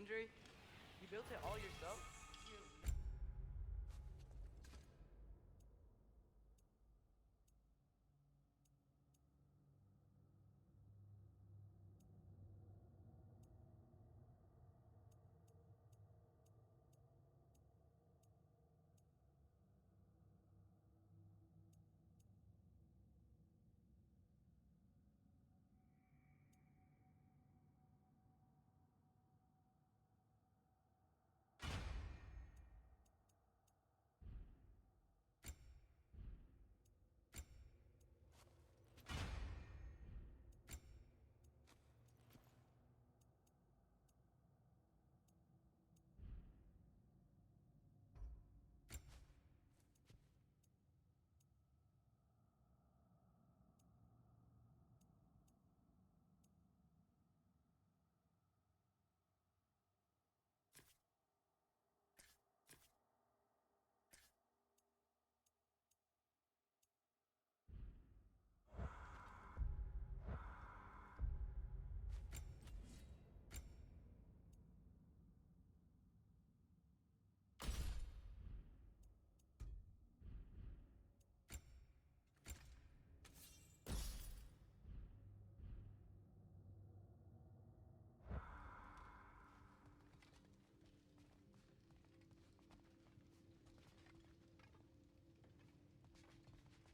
Sindri? You built it all yourself?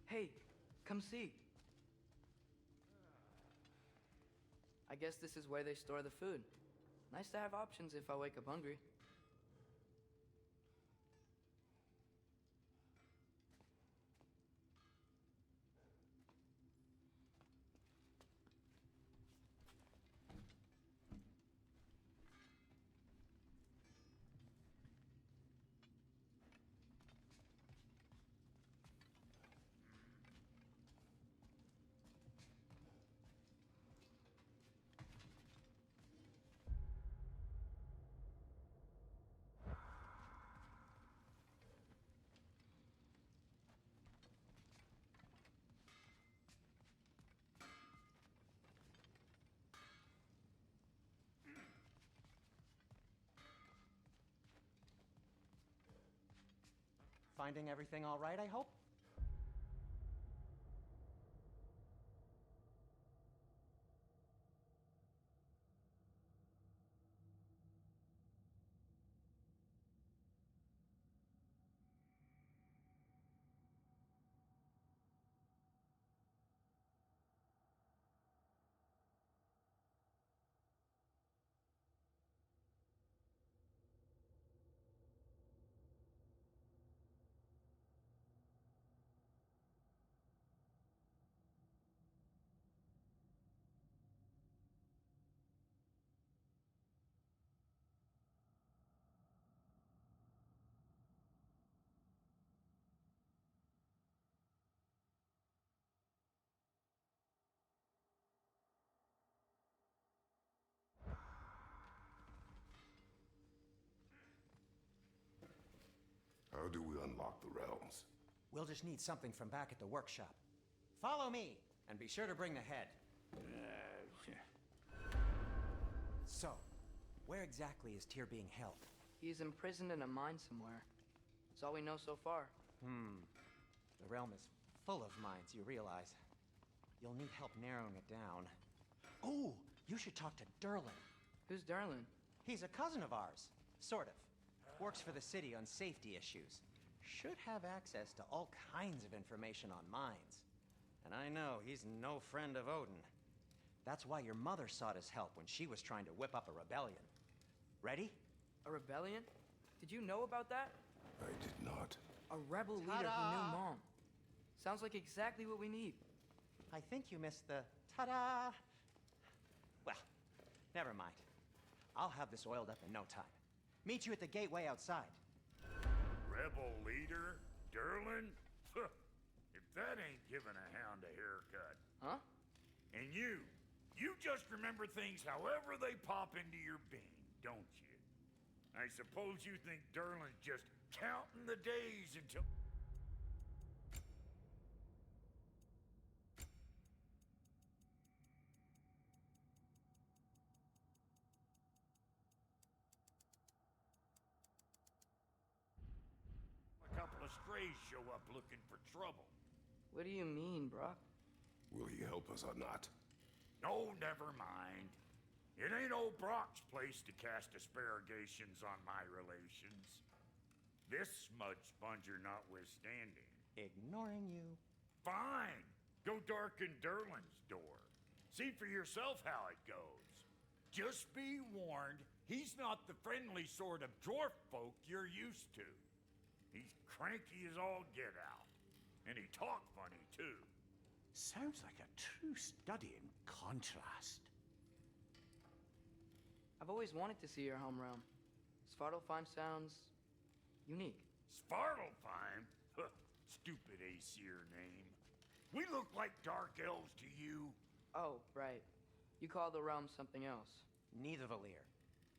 Hey, come see. I guess this is where they store the food. Nice to have options if I wake up hungry. Finding everything all right, I hope? How do we unlock the realms? We'll just need something from back at the workshop. Follow me, and be sure to bring the head. So, where exactly is Tyr being held? He's imprisoned in a mine somewhere. That's all we know so far. The realm is full of mines, you realize. You'll need help narrowing it down. Oh, you should talk to Durlin. Who's Darlin? He's a cousin of ours, sort of. Works for the city on safety issues. Should have access to all kinds of information on mines. And I know he's no friend of Odin. That's why your mother sought his help when she was trying to whip up a rebellion. Ready? A rebellion? Did you know about that? I did not. A rebel leader who knew Mom. Sounds like exactly what we need. I think you missed the ta-da! Well, never mind. I'll have this oiled up in no time. Meet you at the gateway outside. Rebel leader? Durlin? If that ain't giving a hound a haircut. Huh? And you just remember things however they pop into your being, don't you? I suppose you think Durlin's just counting the days until... Freys show up looking for trouble. What do you mean, Brock? Will he help us or not? No, never mind. It ain't old Brock's place to cast asparagations on my relations. This smudge sponger notwithstanding. Ignoring you. Fine. Go darken Derlin's door. See for yourself how it goes. Just be warned, he's not the friendly sort of dwarf folk you're used to. He's cranky as all get out. And he talk funny, too. Sounds like a true study in contrast. I've always wanted to see your home realm. Svartalfheim sounds unique. Svartalfheim? Huh, stupid Aesir name. We look like dark elves to you. Oh, right. You call the realm something else. Nidavellir,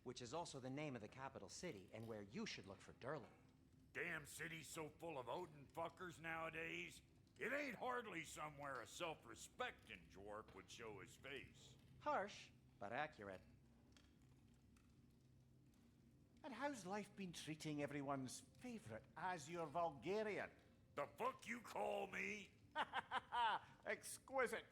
which is also the name of the capital city and where you should look for Derlin. Damn city's so full of Odin fuckers nowadays. It ain't hardly somewhere a self-respecting dwarf would show his face. Harsh, but accurate. And how's life been treating everyone's favorite Azure Vulgarian? The fuck you call me? Exquisite.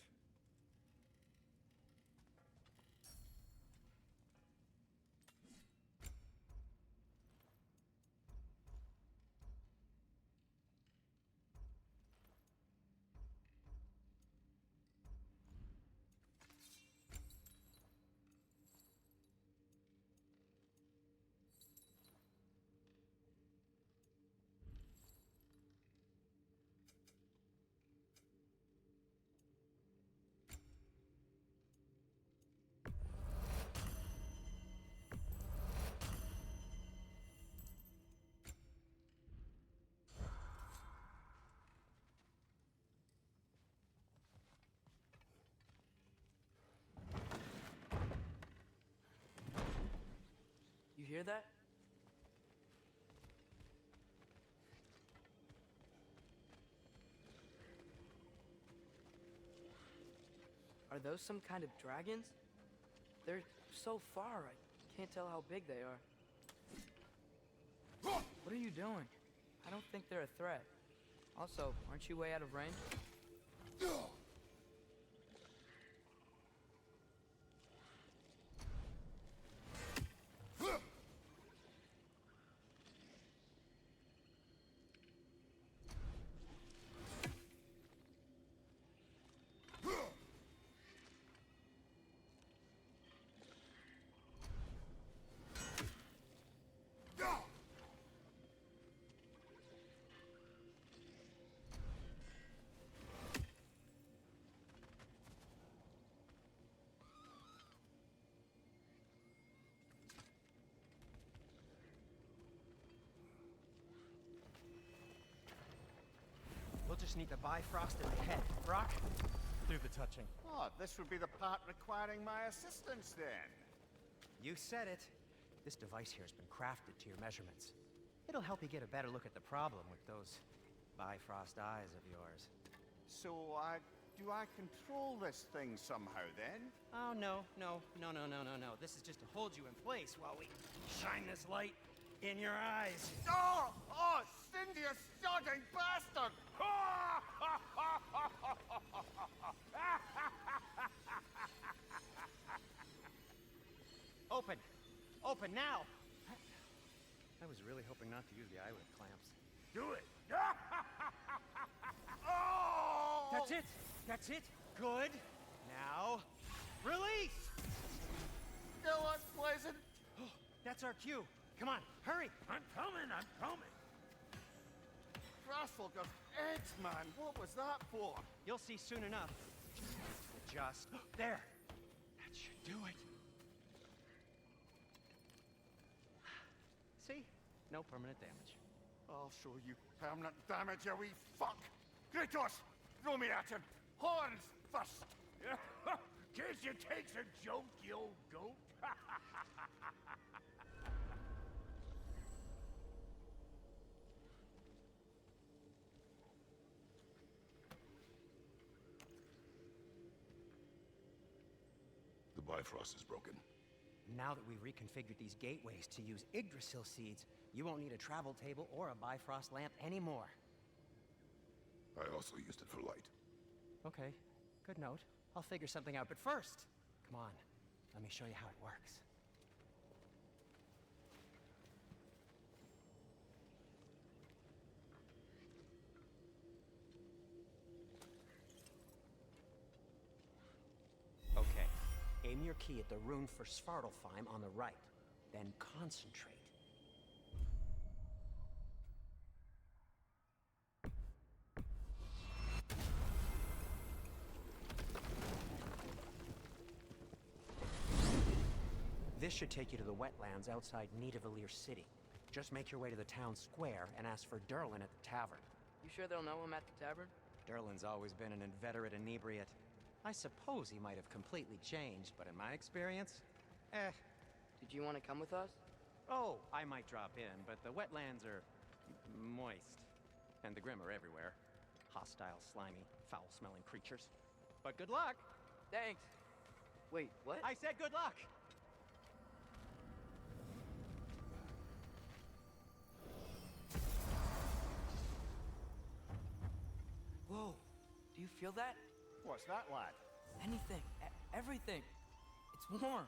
You hear that? Are those some kind of dragons? They're so far, I can't tell how big they are. What are you doing? I don't think they're a threat. Also, aren't you way out of range? We'll just need the Bifrost in the head. Brock, do the touching. Oh, this would be the part requiring my assistance then. You said it. This device here has been crafted to your measurements. It'll help you get a better look at the problem with those Bifrost eyes of yours. So, do I control this thing somehow then? Oh, no. This is just to hold you in place while we shine this light in your eyes. Oh! Oh, Cindy, you sodding bastard! Open! Open now! I was really hoping not to use the eyelid clamps. Do it. Oh! That's it! That's it! Good! Now, release! Still unpleasant. That's our cue. Come on, hurry! I'm coming. Crossfogger's eggs, man. What was that for? You'll see soon enough. Just there. That should do it. See? No permanent damage. I'll show you permanent damage, you wee fuck! Kratos! Throw me at him! Horns first! Guess you takes a joke, you old goat. The Bifrost is broken. Now that we've reconfigured these gateways to use Yggdrasil seeds, you won't need a travel table or a Bifrost lamp anymore. I also used it for light. Okay, good note. I'll figure something out, but first, come on, let me show you how it works. Okay, aim your key at the rune for Svartalfheim on the right, then concentrate. This should take you to the wetlands outside Nidavellir City. Just make your way to the town square and ask for Durlin at the tavern. You sure they'll know I'm at the tavern? Durlin's always been an inveterate inebriate. I suppose he might have completely changed, but in my experience, Did you want to come with us? Oh, I might drop in, but the wetlands are moist. And the Grim are everywhere. Hostile, slimy, foul-smelling creatures. But good luck! Thanks. Wait, what? I said good luck! Whoa. Do you feel that? What's that, lad? Anything. Everything. It's warm.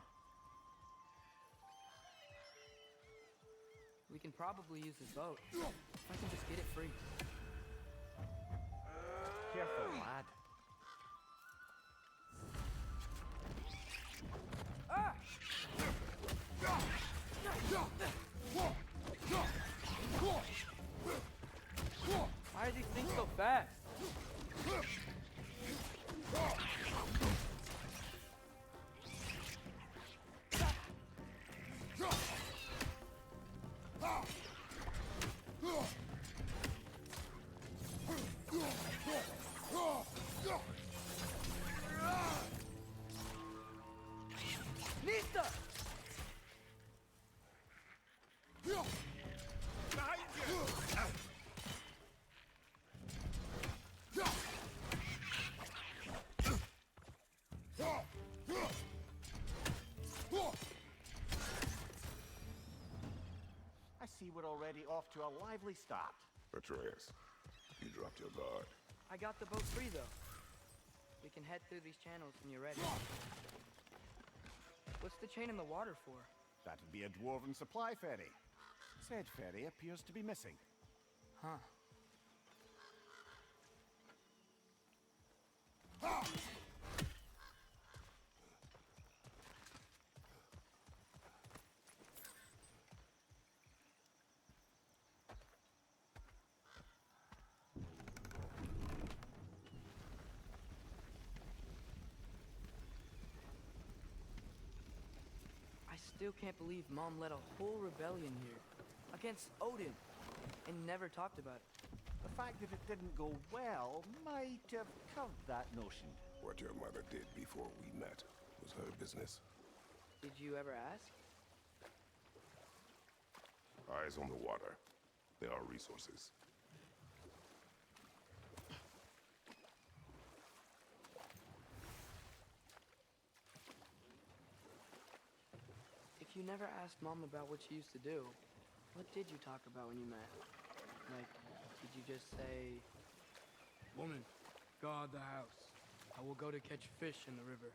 We can probably use this boat. If I can just get it free. Careful, lad. Ah! Why are these things so fast? Nista! Behind you! I see we're already off to a lively start. Atreus, you dropped your guard. I got the boat free, though. We can head through these channels when you're ready. What's the chain in the water for? That'd be a dwarven supply ferry. Said ferry appears to be missing. Huh. I still can't believe Mom led a whole rebellion here against Odin and never talked about it. The fact that it didn't go well might have curved that notion. What your mother did before we met was her business. Did you ever ask? Eyes on the water. There are resources. If you never asked Mom about what she used to do, what did you talk about when you met? Like, did you just say, "Woman, guard the house. I will go to catch fish in the river,"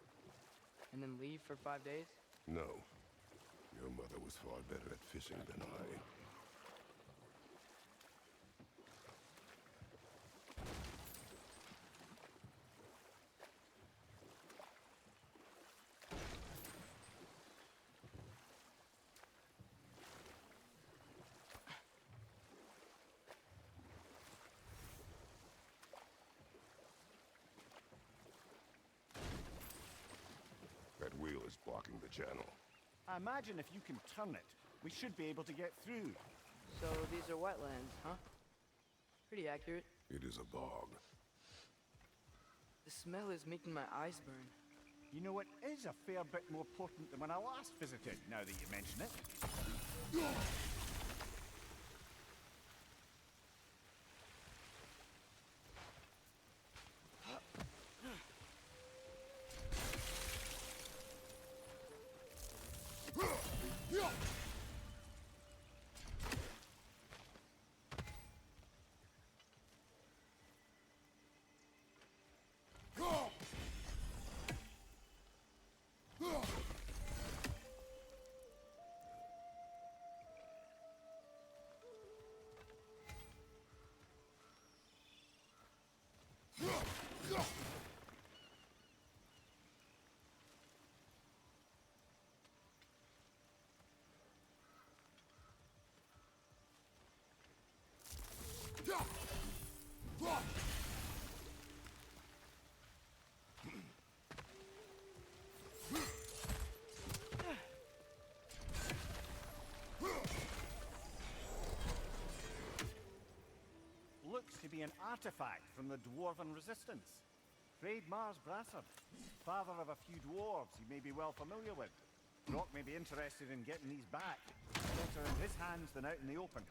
and then leave for 5 days? No. Your mother was far better at fishing than I. That wheel is blocking the channel. I imagine if you can turn it, we should be able to get through. So these are wetlands, huh? Pretty accurate. It is a bog. The smell is making my eyes burn. You know, it is a fair bit more potent than when I last visited, now that you mention it. looks to be an artifact from the Dwarven Resistance. Craig Mars Brassard, father of a few dwarves you may be well familiar with. Brock may be interested in getting these back. Better in his hands than out in the open.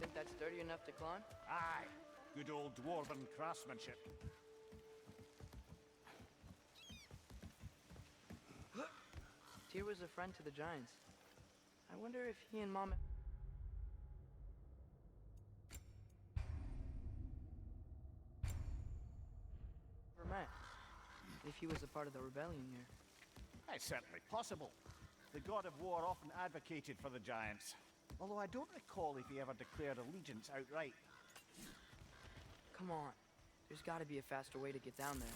Think that's sturdy enough to climb? Aye, good old Dwarven craftsmanship. Tyr was a friend to the Giants. I wonder if he and Mom... ever met. If he was a part of the rebellion here. It's certainly possible. The god of war often advocated for the Giants. Although I don't recall if he ever declared allegiance outright. Come on. There's gotta be a faster way to get down there.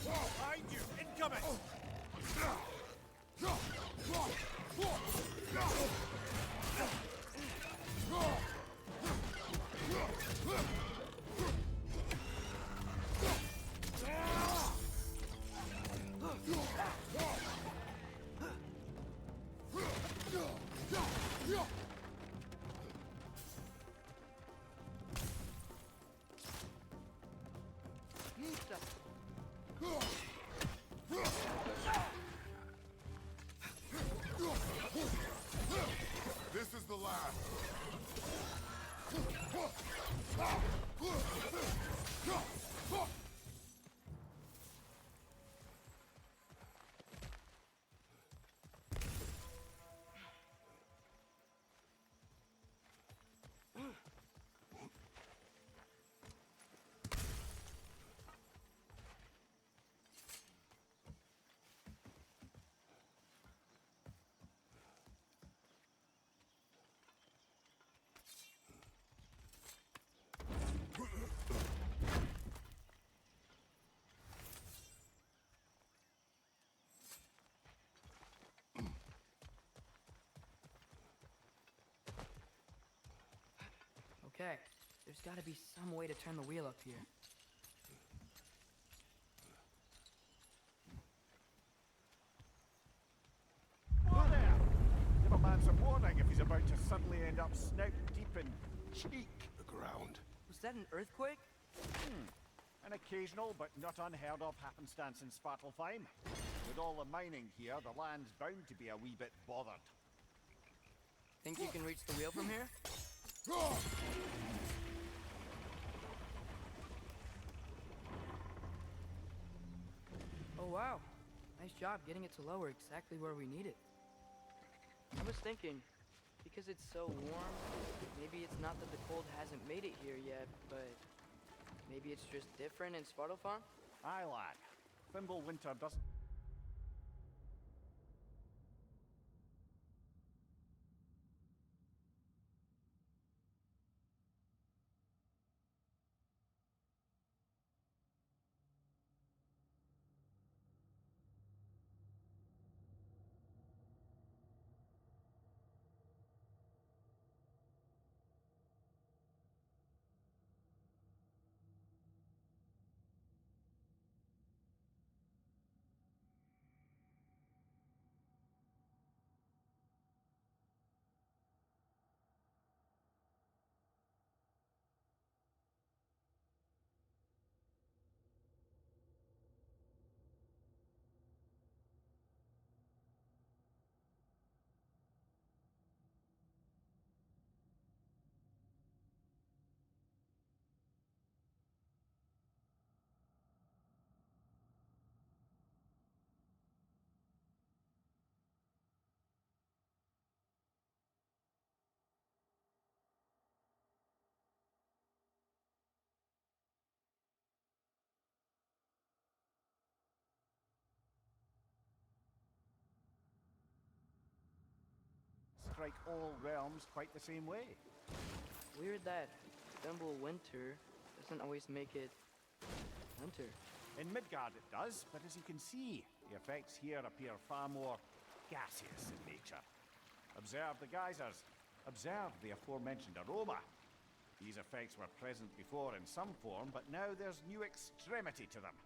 Behind you! Incoming! This is the last. Okay, there's gotta be some way to turn the wheel up here. Whoa there! Give a man some warning if he's about to suddenly end up snout deep in cheek. The ground. Was that an earthquake? An occasional but not unheard of happenstance in Svartalfheim. With all the mining here, the land's bound to be a wee bit bothered. Think you can reach the wheel from here? Oh wow, nice job getting it to lower exactly where we need it. I was thinking, because it's so warm, maybe it's not that the cold hasn't made it here yet, but maybe it's just different in Svartalfheim? Aye, lad. Fimbulwinter doesn't... strike all realms quite the same way. Weird that Thimble Winter doesn't always make it winter. In Midgard it does, but as you can see, the effects here appear far more gaseous in nature. Observe the geysers. Observe the aforementioned aroma. These effects were present before in some form, but now there's new extremity to them.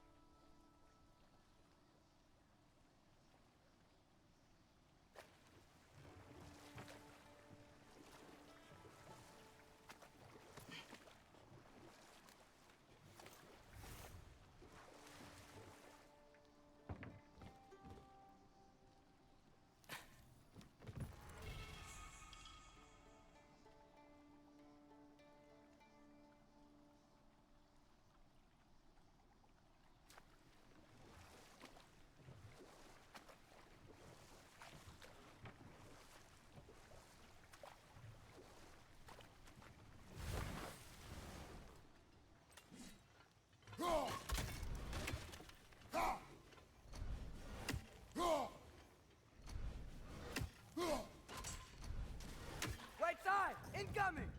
Right side! Incoming!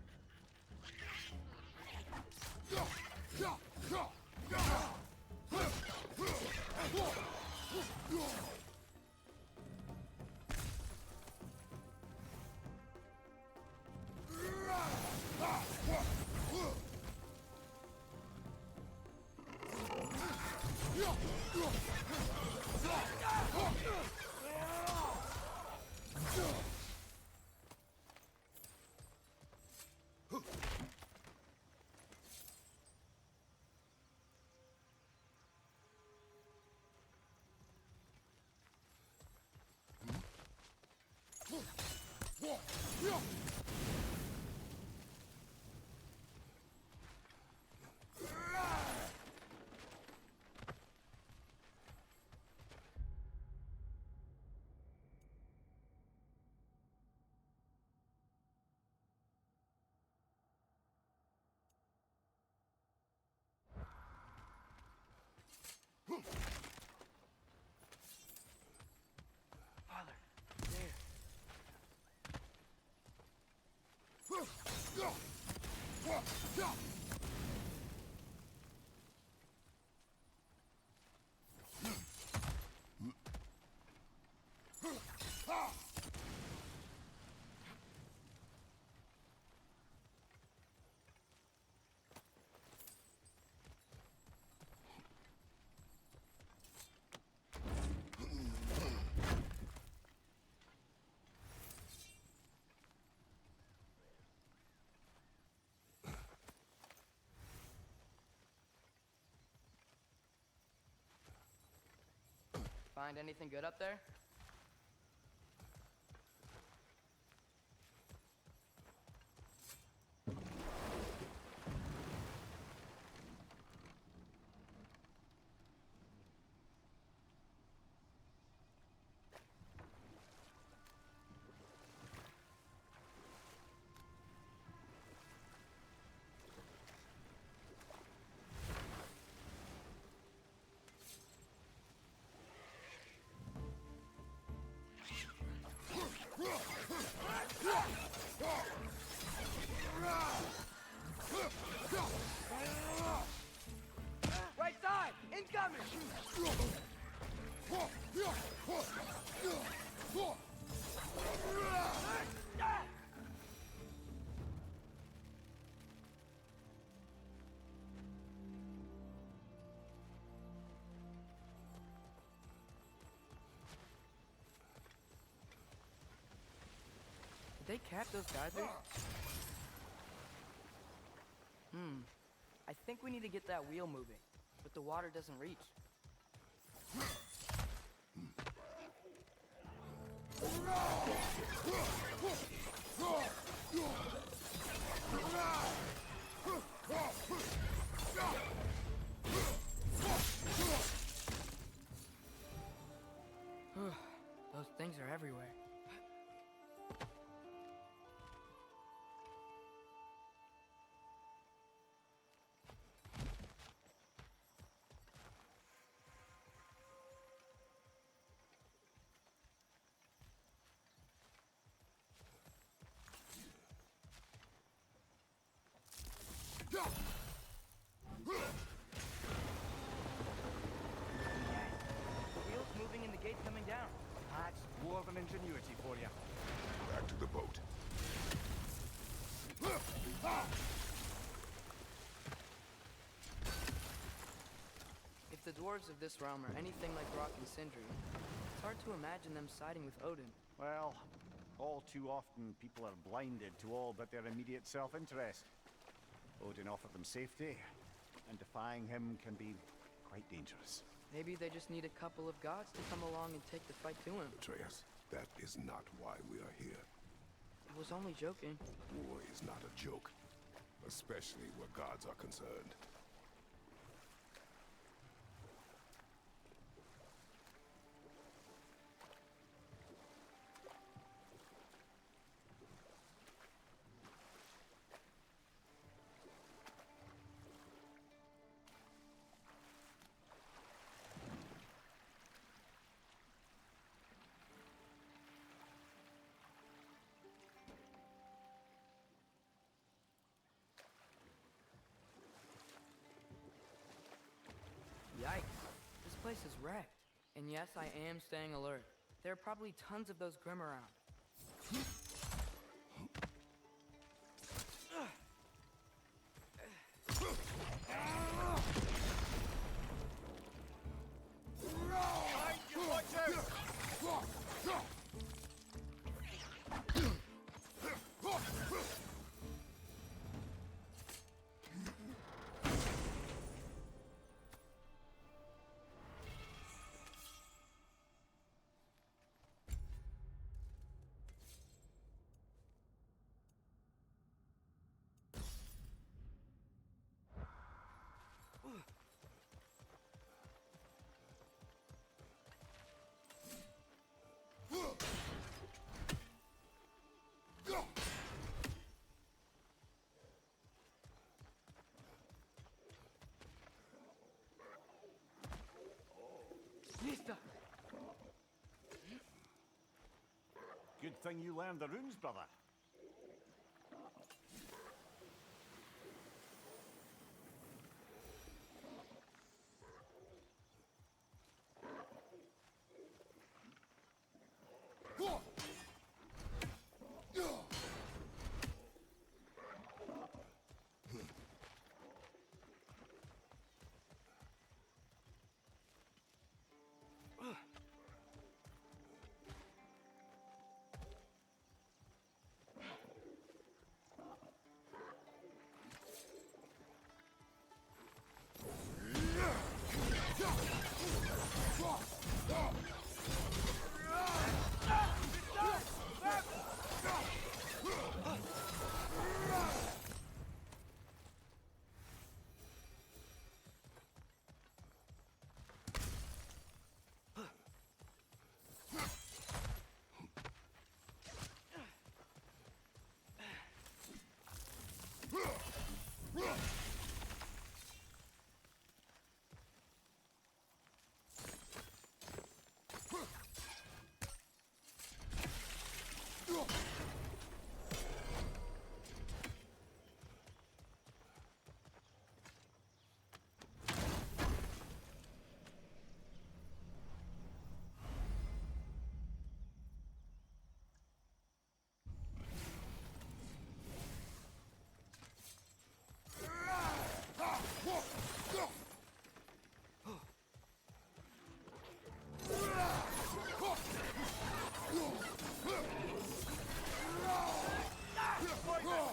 Father, there. Find anything good up there? Right side! Incoming! Did they cap those geysers? I think we need to get that wheel moving, but the water doesn't reach. Those things are everywhere. The wheel's moving and the gate's coming down. That's dwarven ingenuity for you. Back to the boat. If the dwarves of this realm are anything like Rock and Sindri, it's hard to imagine them siding with Odin. Well, all too often people are blinded to all but their immediate self-interest. Odin offered them safety, and defying him can be quite dangerous. Maybe they just need a couple of gods to come along and take the fight to him. Atreus, that is not why we are here. I was only joking. War is not a joke, especially where gods are concerned. Yikes. This place is wrecked. And yes, I am staying alert. There are probably tons of those Grim around. Good thing you learned the runes, brother.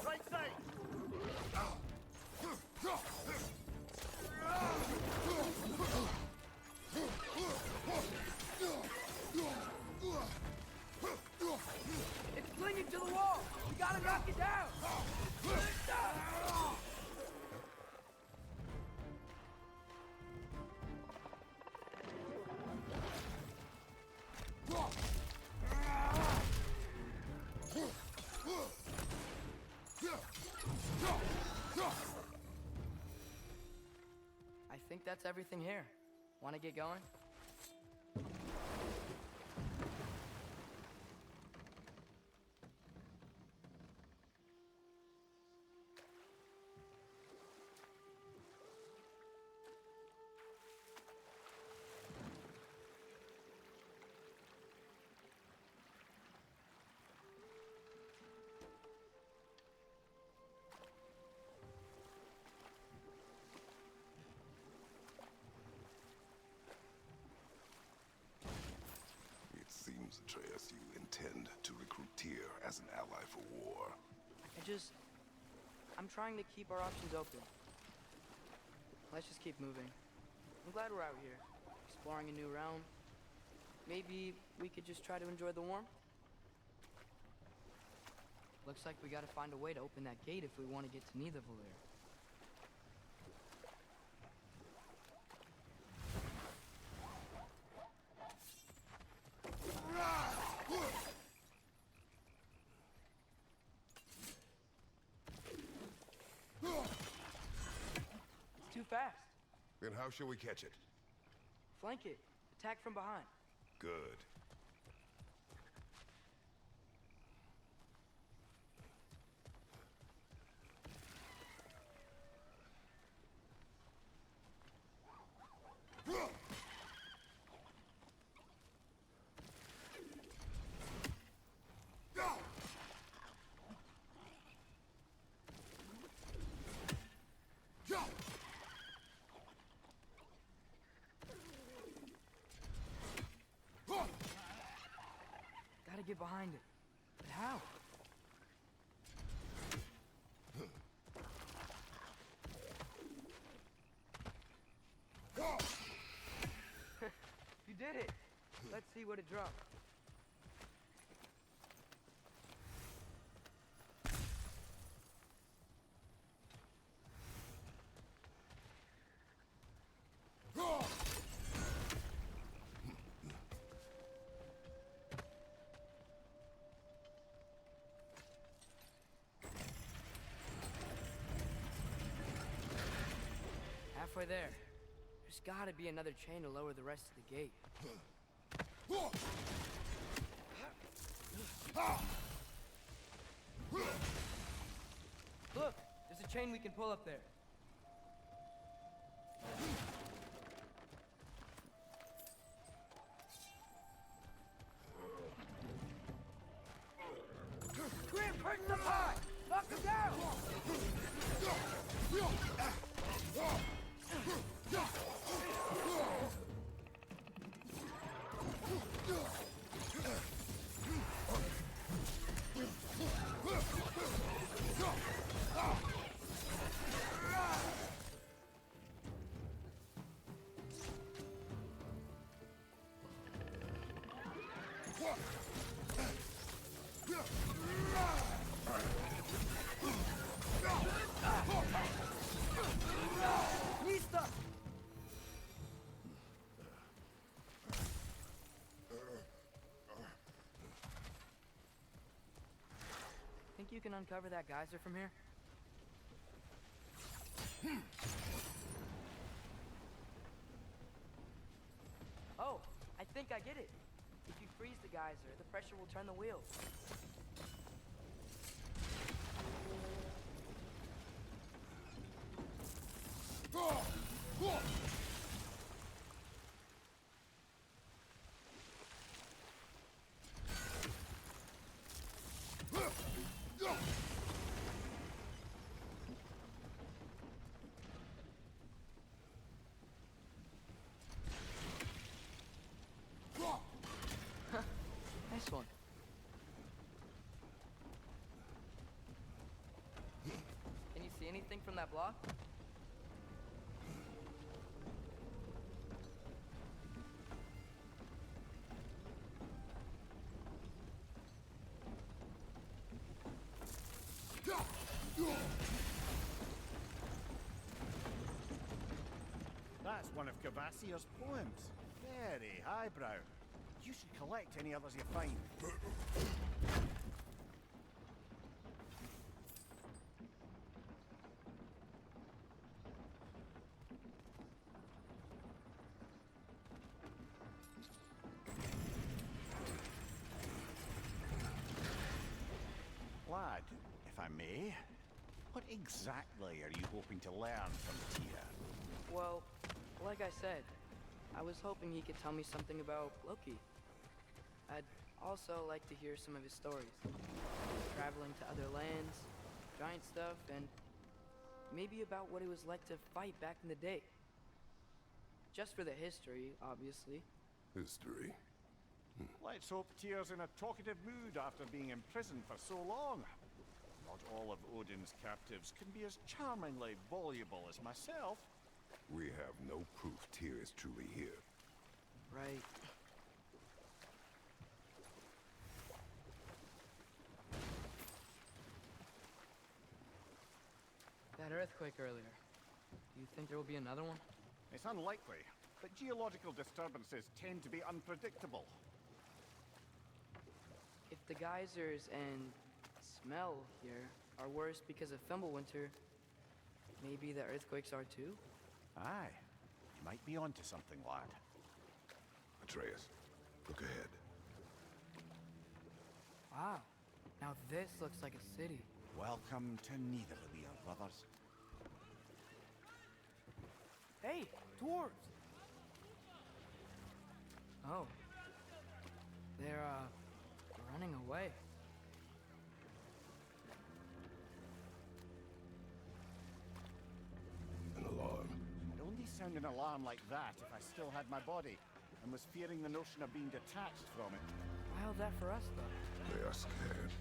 Right side! It's clinging to the wall! We gotta knock it down! I think that's everything here. Want to get going? intend to recruit Tyr as an ally for war. I'm trying to keep our options open. Let's just keep moving. I'm glad we're out here, exploring a new realm. Maybe we could just try to enjoy the warmth? Looks like we gotta find a way to open that gate if we want to get to Nidavellir. It's too fast. Then how shall we catch it? Flank it. Attack from behind. Good. Gotta get behind it. But how? You did it! Let's see what it dropped. Halfway there. There's gotta be another chain to lower the rest of the gate. Look! There's a chain we can pull up there. Grim, hurt the pie! Knock him down! Mista! Think you can uncover that geyser from here? Oh, I think I get it. If you freeze the geyser, the pressure will turn the wheels. Nice one. Can you see anything from that block? That's one of Cavassier's poems. Very highbrow. You should collect any others you find. Lad, if I may, what exactly are you hoping to learn from Tyr? Well, like I said, I was hoping he could tell me something about Loki. I'd also like to hear some of his stories. Traveling to other lands, giant stuff, and maybe about what it was like to fight back in the day. Just for the history, obviously. History. Let's hope Tyr's in a talkative mood after being imprisoned for so long. Not all of Odin's captives can be as charmingly voluble as myself. We have no proof Tyr is truly here. Right. That earthquake earlier. Do you think there will be another one? It's unlikely, but geological disturbances tend to be unpredictable. If the geysers and smell here are worse because of Fimbulwinter, maybe the earthquakes are too? Aye, you might be onto something, lad. Atreus, look ahead. Wow. Now this looks like a city. Welcome to Nidavellir, brothers. Hey, dwarves! Oh. They're, running away. An alarm. I'd only sound an alarm like that if I still had my body, and was fearing the notion of being detached from it. Why that for us, though? They are scared.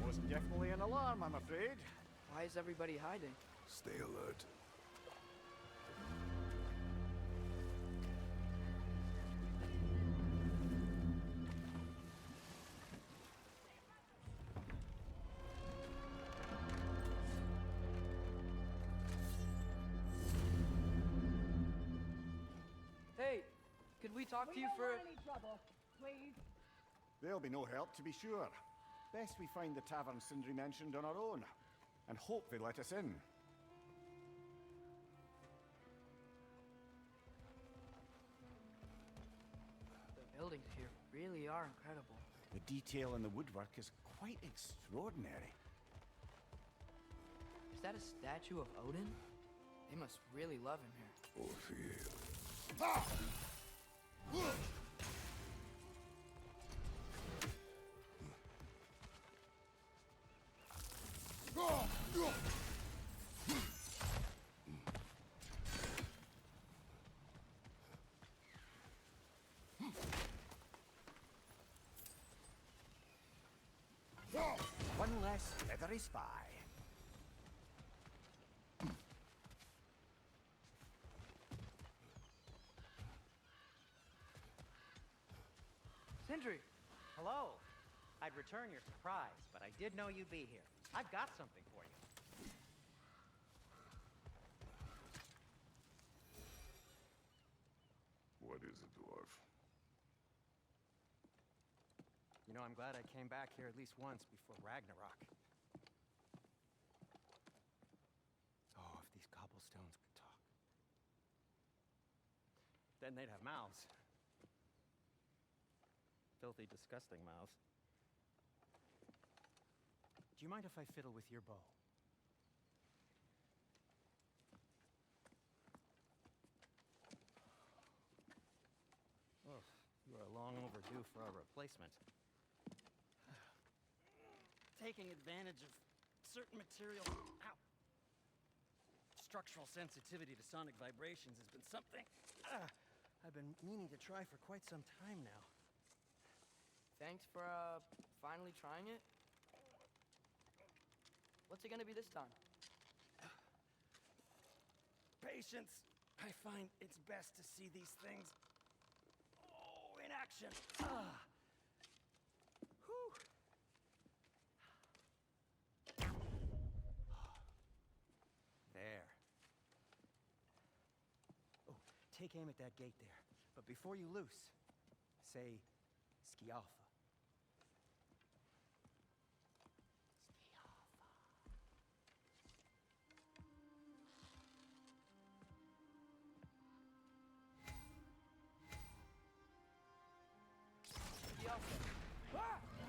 Most definitely an alarm, I'm afraid. Why is everybody hiding? Stay alert. Hey, could we talk to you for... Any trouble, please? There'll be no help, to be sure. Best we find the tavern Sindri mentioned on our own, and hope they let us in. The buildings here really are incredible. The detail in the woodwork is quite extraordinary. Is that a statue of Odin? They must really love him here. Orpheus. One less feathery spy. Sindri! Hello. I'd return your surprise, but I did know you'd be here. I've got something for you. What is it, dwarf? You know, I'm glad I came back here at least once before Ragnarok. Oh, if these cobblestones could talk. Then they'd have mouths. Filthy, disgusting mouths. Do you mind if I fiddle with your bow? Oh, you are long overdue for a replacement. Taking advantage of certain material. Ow! Structural sensitivity to sonic vibrations has been something I've been meaning to try for quite some time now. Thanks for, finally trying it. What's it gonna be this time? Patience. I find it's best to see these things, in action. Whew. There. Oh, take aim at that gate there. But before you loose, say Skialfa.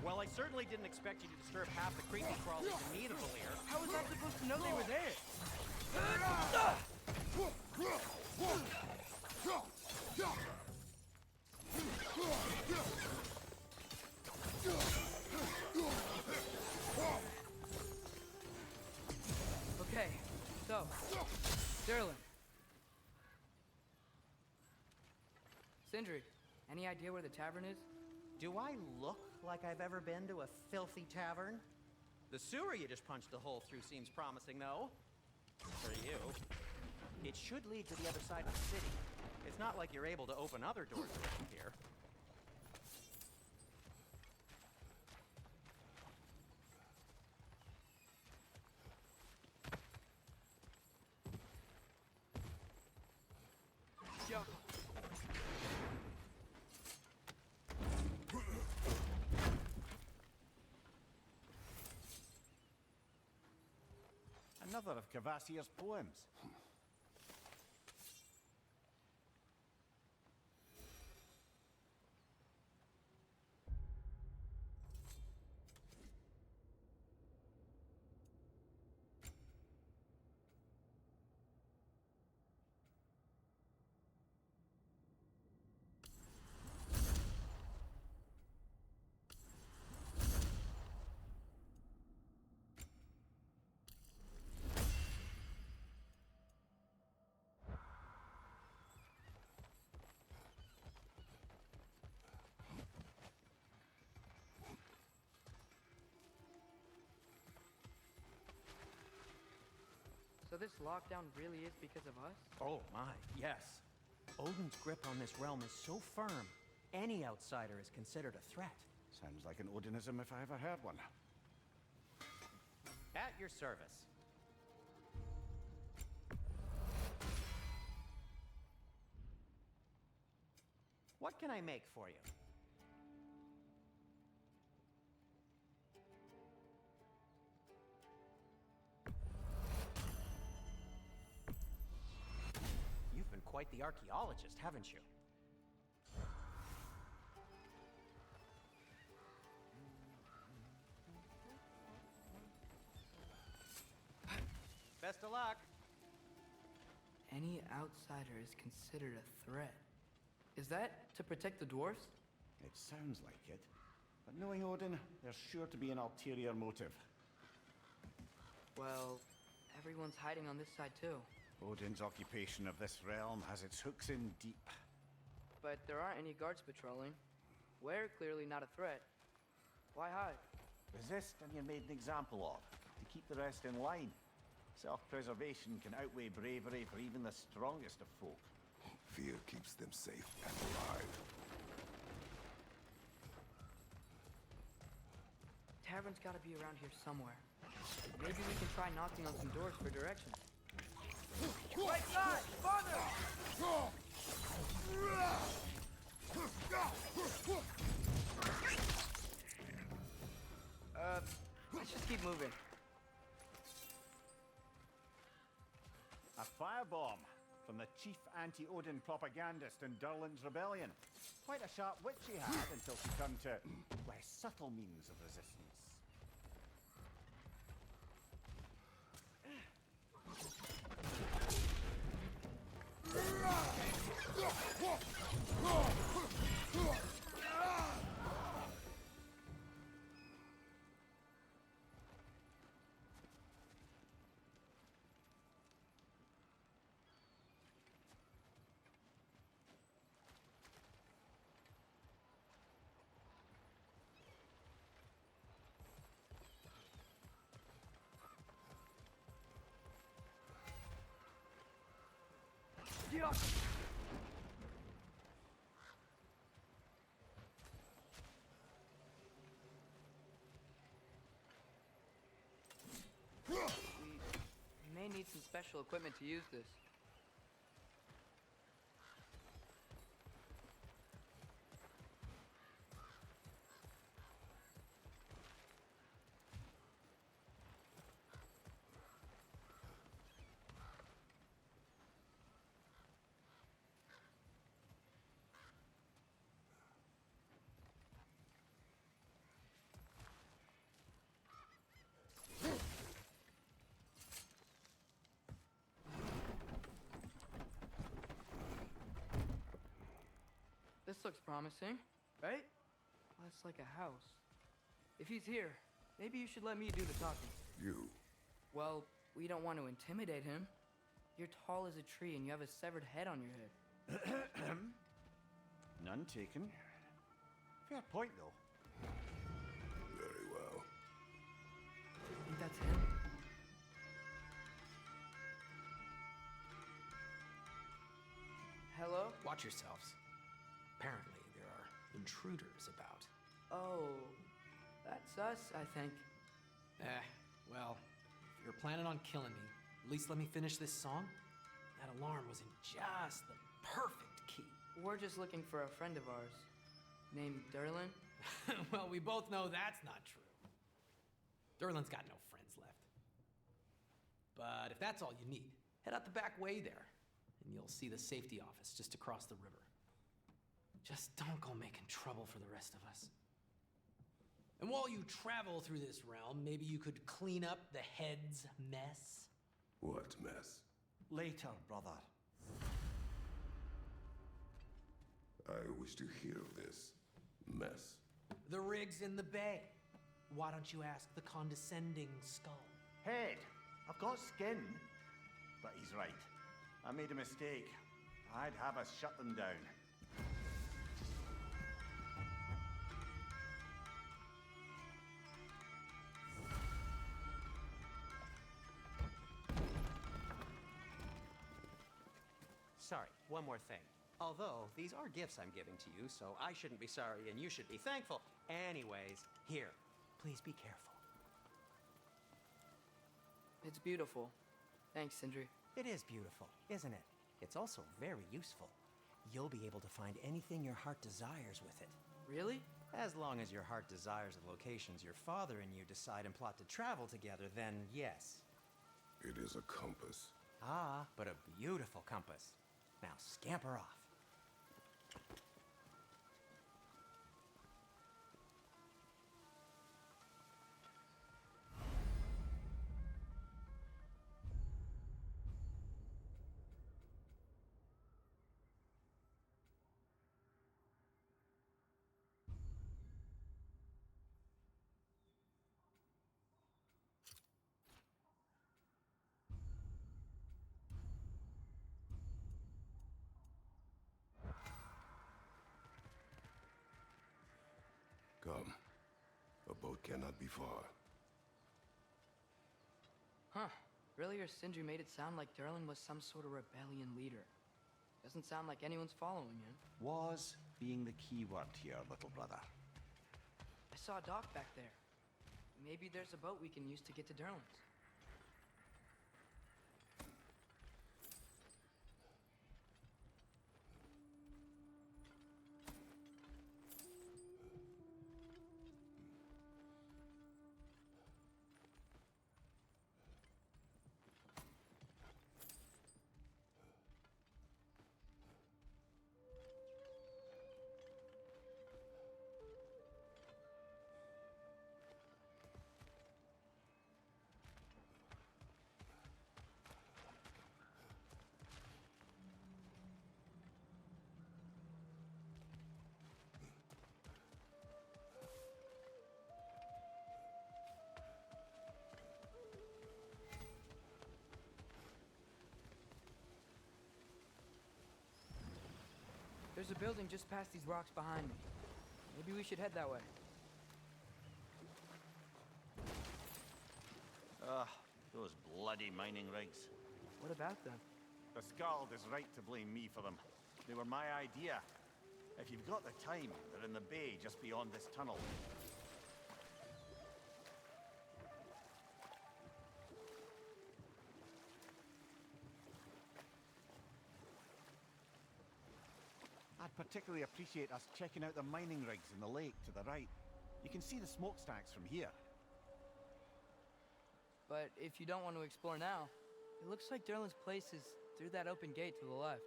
Well, I certainly didn't expect you to disturb half the creepy crawlers in Nidavellir. How was I supposed to know they were there? Okay, so, Durlin. Sindri, Any idea where the tavern is? Do I look like I've ever been to a filthy tavern? The sewer you just punched a hole through seems promising, though. For you. It should lead to the other side of the city. It's not like you're able to open other doors around here. Yo. Another of Cavassier's poems. So this lockdown really is because of us? Oh my, yes. Odin's grip on this realm is so firm, any outsider is considered a threat. Sounds like an Odinism if I ever heard one. At your service. What can I make for you? You've been quite the archaeologist, haven't you? Best of luck. Any outsider is considered a threat. Is that to protect the dwarves? It sounds like it. But knowing Odin, there's sure to be an ulterior motive. Well, everyone's hiding on this side too. Odin's occupation of this realm has its hooks in deep. But there aren't any guards patrolling. We're clearly not a threat. Why hide? Resist and you're made an example of, to keep the rest in line. Self-preservation can outweigh bravery for even the strongest of folk. Fear keeps them safe and alive. Tavern's gotta be around here somewhere. Maybe we can try knocking on some doors for directions. Right side! Farther! Let's just keep moving. A firebomb from the chief anti-Odin propagandist in Durlin's rebellion. Quite a sharp wit she had until she turned to less subtle means of resistance. Yeah. We may need some special equipment to use this. This looks promising, right? That's like a house. If he's here, maybe you should let me do the talking. You. Well, we don't want to intimidate him. You're tall as a tree and you have a severed head on your head. None taken. Fair point, though. Very well. I think that's him. Hello? Watch yourselves. Apparently, there are intruders about. Oh, that's us, I think. Well, if you're planning on killing me, at least let me finish this song. That alarm was in just the perfect key. We're just looking for a friend of ours named Derlin. Well, we both know that's not true. Derlin's got no friends left. But if that's all you need, head out the back way there, and you'll see the safety office just across the river. Just don't go making trouble for the rest of us. And while you travel through this realm, maybe you could clean up the head's mess? What mess? Later, brother. I wish to hear of this mess. The rig's in the bay. Why don't you ask the condescending skull? Head, I've got skin. But he's right. I made a mistake. I'd have us shut them down. Sorry, one more thing. Although, these are gifts I'm giving to you, so I shouldn't be sorry and you should be thankful. Anyways, here, please be careful. It's beautiful. Thanks, Sindri. It is beautiful, isn't it? It's also very useful. You'll be able to find anything your heart desires with it. Really? As long as your heart desires the locations your father and you decide and plot to travel together, then yes. It is a compass. Ah, but a beautiful compass. Now scamper off. Come. A boat cannot be far. Huh. Earlier, Sindri made it sound like Derlin was some sort of rebellion leader. Doesn't sound like anyone's following him. Was being the key word here, little brother. I saw a dock back there. Maybe there's a boat we can use to get to Derlin's. There's a building just past these rocks behind me. Maybe we should head that way. Ah, those bloody mining rigs. What about them? The Skald is right to blame me for them. They were my idea. If you've got the time, they're in the bay just beyond this tunnel. I'd particularly appreciate us checking out the mining rigs in the lake to the right. You can see the smokestacks from here. But if you don't want to explore now, it looks like Derlin's place is through that open gate to the left.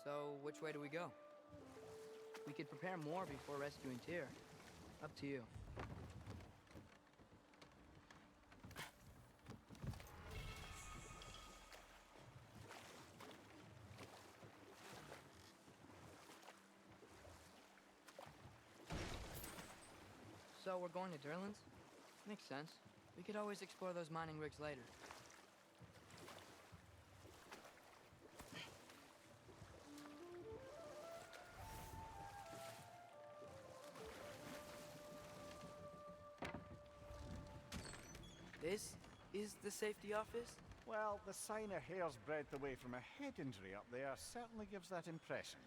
So, which way do we go? We could prepare more before rescuing Tyr. Up to you. So we're going to Derlin's? Makes sense. We could always explore those mining rigs later. This is the safety office? Well, the sign a hair's breadth away from a head injury up there certainly gives that impression.